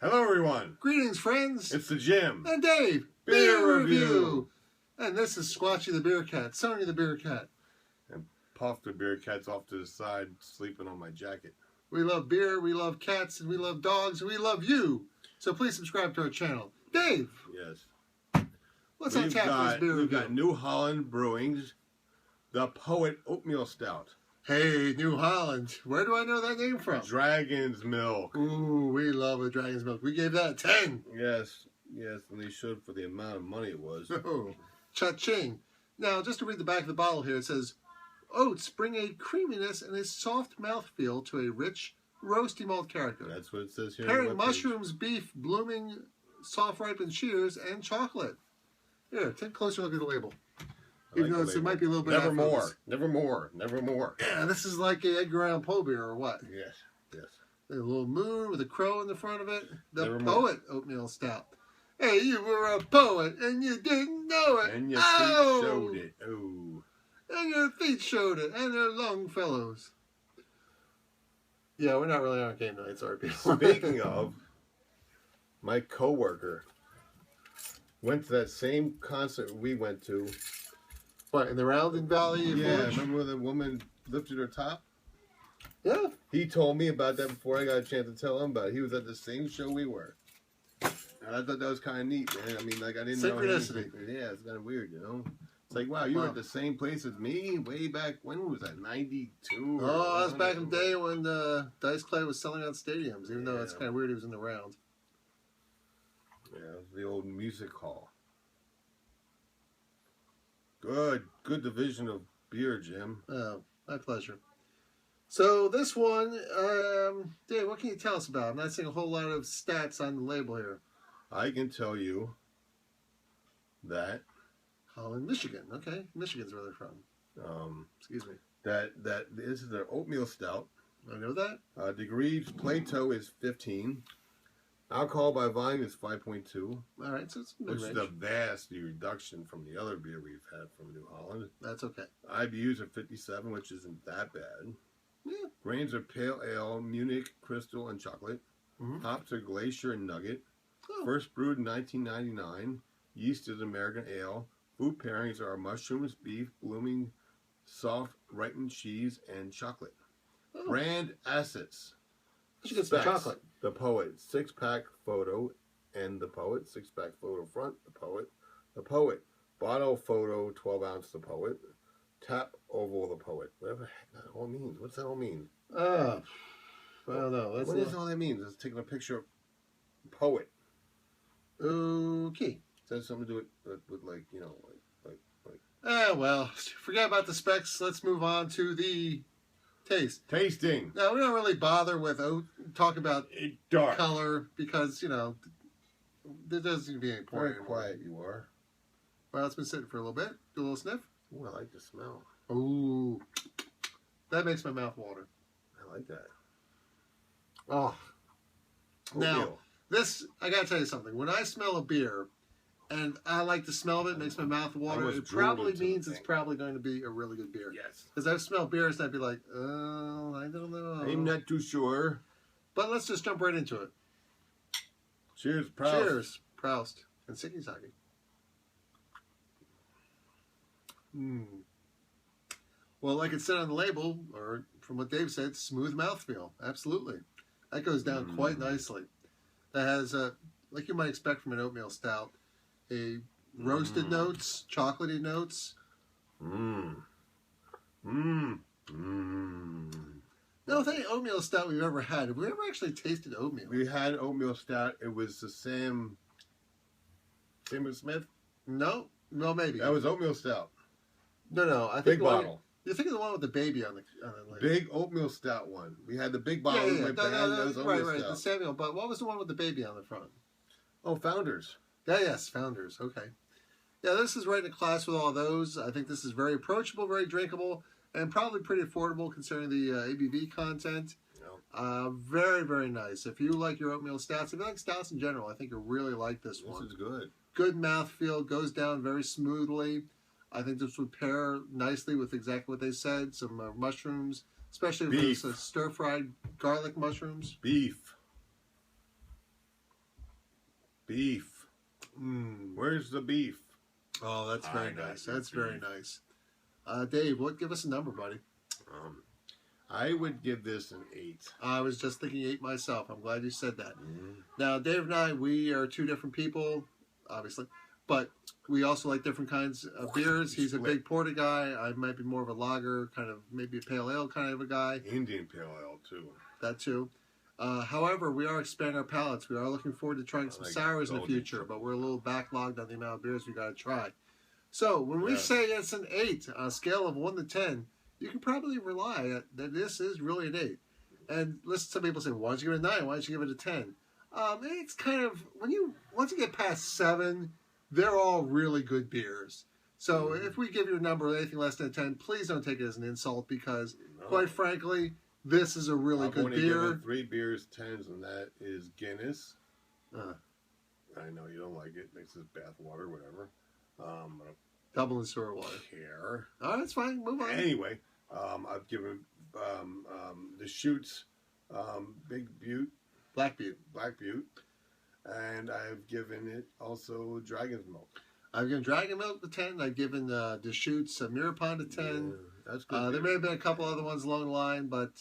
Hello, everyone. Greetings, friends. It's the Jimm And Dave. Beer Review. And this is Squatchy the Beer Cat, Sony the Beer Cat. And Puff the beer cat's off to the side, sleeping on my jacket. We love beer, we love cats, and we love dogs, and we love you. So please subscribe to our channel. Dave. Yes. What's on tap for this beer We've review? got New Holland Brewing's The Poet Oatmeal Stout. Hey, New Holland. Where do I know that name from? Dragon's Milk. Ooh, we love a Dragon's Milk. We gave that a 10. Yes, and they should for the amount of money it was. Oh, cha-ching. Now, just to read the back of the bottle here, it says, oats bring a creaminess and a soft mouthfeel to a rich, roasty malt character. That's what it says here. Pairing mushrooms, beef, blooming, soft ripened shears, and chocolate. Here, take a closer look at the label. Even though it might be a little bit Never out more, focus. never more, never more. Yeah, this is like a Edgar Allan Poe beer or what? Yes. A little moon with a crow in the front of it. The Never Poet Oatmeal Stout. Hey, you were a poet and you didn't know it. And your feet showed it. Oh. And your feet showed it. And they're Longfellows. Yeah, we're not really on game night. Sorry, people. Speaking of, my coworker went to that same concert we went to. What, in the Roundin Valley? Yeah, Village? remember when the woman lifted her top? Yeah. He told me about that before I got a chance to tell him about it. He was at the same show we were. And I thought that was kind of neat, man. I mean, like, I didn't know. Synchronicity. Yeah, it's kind of weird, you know? It's like, wow, you were at the same place as me way back, when was that, 92? Oh, that was back in the day when Dice Clay was selling out stadiums, even though it's kind of weird he was in the round. Yeah, it was the old music hall. Good division of beer, Jim. Oh, my pleasure. So this one, Dave, what can you tell us about? I'm not seeing a whole lot of stats on the label here. I can tell you that Holland, Michigan. Okay, Michigan's where they're from. Excuse me. that this is their oatmeal stout. I know that. Degrees Plato is 15. Alcohol by volume is 5.2. All right, so it's Which is mid-range. a vast reduction from the other beer we've had from New Holland. That's okay. IBUs are 57, which isn't that bad. Yeah. Grains are pale ale, Munich, crystal, and chocolate. Hops are glacier and nugget. Oh. First brewed in 1999. Yeast is American ale. Food pairings are mushrooms, beef, blooming, soft, ripened cheese, and chocolate. Oh. Brand assets. You should get some Specs. chocolate. The Poet, 6-pack photo, and The Poet, 6-pack photo front, The Poet, bottle photo, 12-ounce The Poet, tap oval The Poet. Whatever the heck that all means. What's that all mean? Oh, well, no. That's What is all that means? It's taking a picture of Poet. okay. It has something to do with like, you know, like. Well, forget about the specs. Let's move on to the taste. Tasting. Now, we don't really bother with talk about Dark. color because, you know, there doesn't seem to be any point. Very anymore. quiet you are. Well, it's been sitting for a little bit. Do a little sniff. Ooh, I like the smell. Ooh. That makes my mouth water. I like that. Oh. Now, Oatmeal. this, I gotta tell you something. When I smell a beer, and I like the smell of it, makes my mouth water, almost it probably drooled into means the it's thing. probably going to be a really good beer. Yes. Because I've smelled beers and I'd be like, oh, I don't know. I'm not too sure. But let's just jump right into it. Cheers, Proust. Cheers, Proust and Sikisaki. Well, like it said on the label, or from what Dave said, smooth mouthfeel. Absolutely. That goes down quite nicely. That has, like you might expect from an oatmeal stout, a roasted notes, chocolatey notes. No, with any oatmeal stout we've ever had, have we ever actually tasted oatmeal? We had oatmeal stout. It was the Sam Smith. No? Well, maybe. That was oatmeal stout. No. I think Big the one- bottle. You're thinking of the one with the baby on the label. Big oatmeal stout one. We had the big bottle. Yeah. That was oatmeal Right. stout. The Samuel, but what was the one with the baby on the front? Oh, Founders. Yeah, yes, Founders. Okay. Yeah, this is right in a class with all those. I think this is very approachable, very drinkable, and probably pretty affordable considering the ABV content. Yeah. Very, very nice. If you like your oatmeal stouts, if you like stouts in general, I think you'll really like this one. This is good. Good mouthfeel, goes down very smoothly. I think this would pair nicely with exactly what they said. Some mushrooms, especially with Beef. stir-fried garlic mushrooms. Beef. Beef. Mm. Where's the beef? Oh, that's very I got nice. your That's very beef. nice. Dave, give us a number, buddy. I would give this an 8. I was just thinking 8 myself. I'm glad you said that. Mm. Now, Dave and I, we are two different people, obviously, but we also like different kinds of beers. He's a big porter guy. I might be more of a lager, kind of maybe a pale ale kind of a guy. Indian Pale Ale, too. That too. However, we are expanding our palates. We are looking forward to trying some sours in the future, but we're a little backlogged on the amount of beers we got to try. So when we say it's an 8 on a scale of 1 to 10, you can probably rely that this is really an 8. And listen, some people say, why don't you give it a 9? Why don't you give it a 10? It's kind of, once you get past 7, they're all really good beers. So if we give you a number anything less than a 10, please don't take it as an insult because, quite frankly, this is a really good beer. I've only given 3 beers 10s, and that is Guinness. I know you don't like it. Makes this bathwater, whatever. Dublin sewer water. Care. Oh, that's fine. Move on. Anyway, I've given the Shoots Big Butte. Black Butte. Black Butte. And I've given it also Dragon's Milk. I've given Dragon Milk a 10. I've given Deschutes Mirror Pond a 10. Yeah, that's good. There may have been a couple other ones along the line, but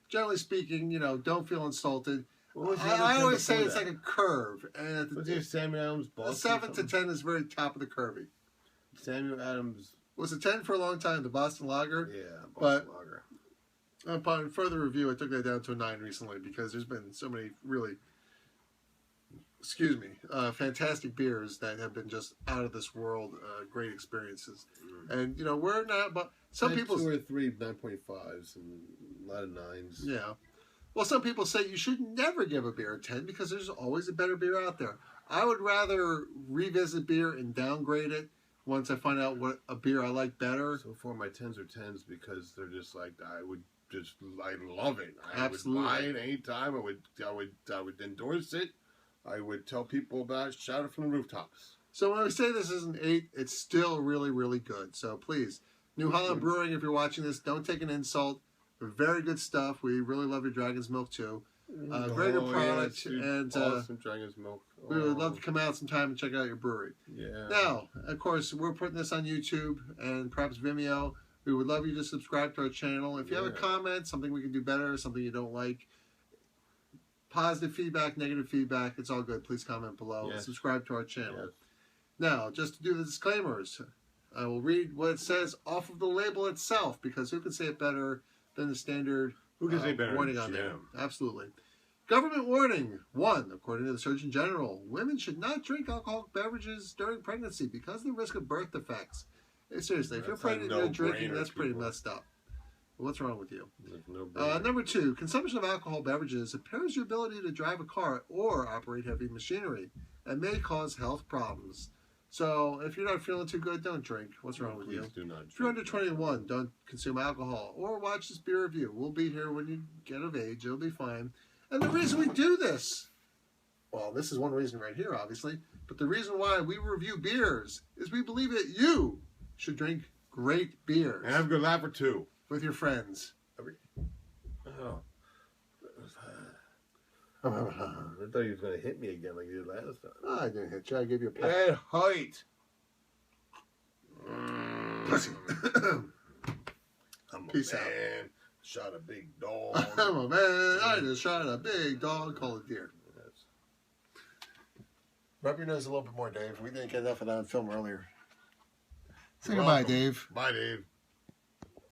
generally speaking, don't feel insulted. I always say it's like a curve. And Samuel Adams, Boston, 7 to 10 is very top of the curvy. Samuel Adams was a 10 for a long time, the Boston Lager. Yeah, Boston Lager. Upon further review, I took that down to a 9 recently because there's been so many really, fantastic beers that have been just out of this world, great experiences. And, we're not, but some people... 2 or 3 9.5s and a lot of 9s. Yeah. Well, some people say you should never give a beer a 10 because there's always a better beer out there. I would rather revisit beer and downgrade it once I find out what a beer I like better. So far, my 10s are 10s because they're just like, I love it. Absolutely. I would buy it anytime. I would endorse it. I would tell people about it, shout it from the rooftops. So when I say this is an 8, it's still really, really good. So please, New Holland Brewing, if you're watching this, don't take an insult. Very good stuff. We really love your Dragon's Milk too. Very good product. And awesome Dragon's Milk. We would love to come out sometime and check out your brewery. Yeah. Now, of course, we're putting this on YouTube and perhaps Vimeo. We would love you to subscribe to our channel. If you have a comment, something we can do better, something you don't like, positive feedback, negative feedback, it's all good. Please comment below and subscribe to our channel. Yes. Now, just to do the disclaimers, I will read what it says off of the label itself because who can say it better than the standard warning on there? Absolutely. Government warning. 1, according to the Surgeon General, women should not drink alcoholic beverages during pregnancy because of the risk of birth defects. Hey, seriously, if you're pregnant and you're drinking, that's pretty messed up. What's wrong with you? Number 2, consumption of alcohol beverages impairs your ability to drive a car or operate heavy machinery and may cause health problems. So if you're not feeling too good, don't drink. What's wrong with you? Do not if you're under 21, don't consume alcohol or watch this beer review. We'll be here when you get of age. It'll be fine. And the reason we do this, well, this is one reason right here, obviously, but the reason why we review beers is we believe that you should drink great beers. And have a good laugh or two. With your friends. Oh. I thought he was going to hit me again like you did last time. Oh, I didn't hit you. I gave you a pat. At height. Pussy. I'm a Peace man. out. Shot a big dog. I'm a man. I just shot a big dog called a deer. Rub your nose a little bit more, Dave. We didn't get enough of that on film earlier. Say goodbye, Dave. Bye, Dave.